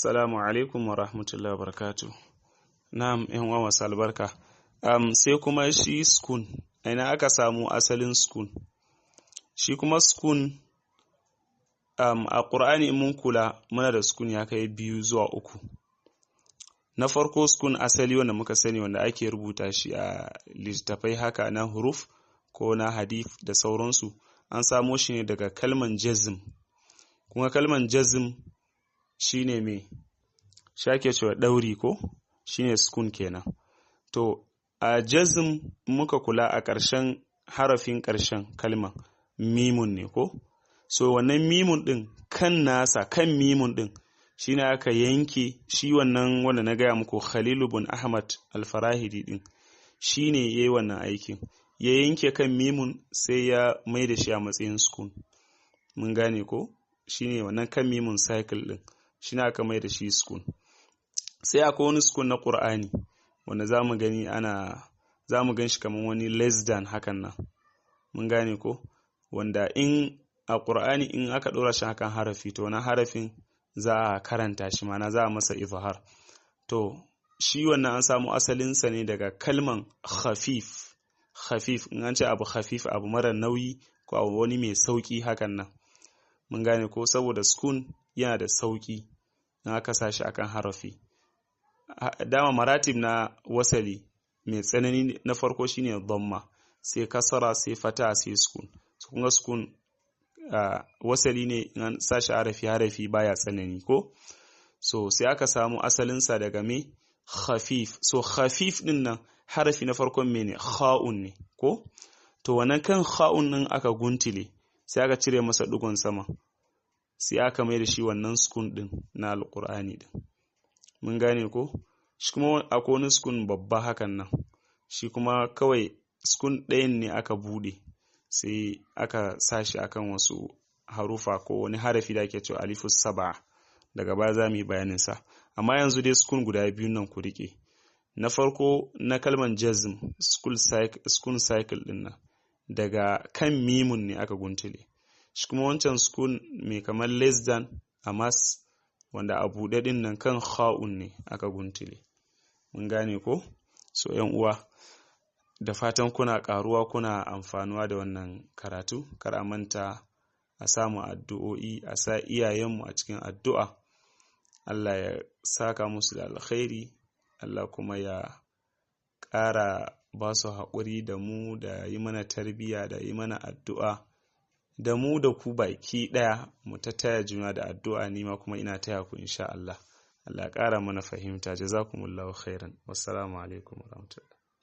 Assalamu alaikum wa rahmatullahi wa barakatuh. Na'am, ‘yan uwa masu albarka. Sai kuma shi sukun, ina aka samu asalin sukun. Shi kuma sukun a ƙur'ani in mun kula muna da sukun ya kai 2 zuwa 3. Na farko sukun asali wanda muka sani wanda ake rubuta shi a littattafai haka na huruf ko na hadith da sauransu, an samo shi ne daga kalman jazm. Kuma kalman jazm shine me shake cewa ɗauri ko shine sukun kenan. To a jazm muka kula a ƙarshen harafin ƙarshen kalman mimun ne ko, so wannan mimun ɗin kan nasa kan mimun ɗin shine aka yanke shi wannan wanda na gaya muku Khalilu bin Ahmad al-Farahidi ɗin shine yayi wannan aikin, ya yanke kan mimun sai ya mai da shi a matsayin sukun. Mun gane ko shine wannan kan mimun cycle ɗin shine aka mai da shi sukun. Sai akwai wani sukun na Qur'ani wanda zamu gan shi kamar wani less than hakan nan. Mun gane ko wanda in a Qur'ani in aka ɗora shi hakan harafi to na harafin za a karanta shi mana za a masa izhar. To shi wannan an samu asalinsa ne daga kalman khafif. Khafif in an ce abu khafif abu mara nauyi ko abu wani mai sauki hakan nan. Mun gane ko saboda sukun yana da sauki in aka sa shi akan harafi. Dama maratib na wasali mai tsanani na farko shine dhamma, sai kasara, sai fata, sai sukun. So kun ga sukun wasali ne in an sa shi harafi baya tsanani ko. So sai aka samu asalinsa daga me khafif. So khafif din nan harafi na farkon mene kha'un ne ko. To wannan kan kha'un din aka guntile sai aka cire masa dugon sama sai aka mai da shi wannan sukun din na alqur'ani din. Mun gane ko shi kuma akwai wani sukun babba hakan nan, shi kuma kawai sukun ɗayan ne aka bude sai aka sashi akan wasu harufa ko wani harafi da ake cewa alifus sab'a, daga baya za mu yi bayanin sa. Amma yanzu dai sukun guda biyu nan ku rike. Na farko na kalman jazm sukun cycle din nan daga kan mimun ne aka guntule. Shi kuma wancan sukun mai kamar less than amas wanda a buɗe din nan kan kha'un ne aka guntule. Mun gane ko? So ‘yan uwa da fatan kuna ƙaruwa kuna amfanuwa da wannan karatu, kar a manta a samu addu'o'i, a sa iyayenmu a cikin addu'a. Allah ya saka musu da alkhairi, Allah kuma ya ƙara ba su haƙuri da mu da yi mana tarbiyya da yi mana addu'a. Da mu da ku baki ɗaya mu ta taya juna da addu'a, ni ma kuma ina taya ku insha Allah. Allah ya ƙara mana fahimta. Jazakumullahu khairan. Wassalamu alaikum warahmatullahi.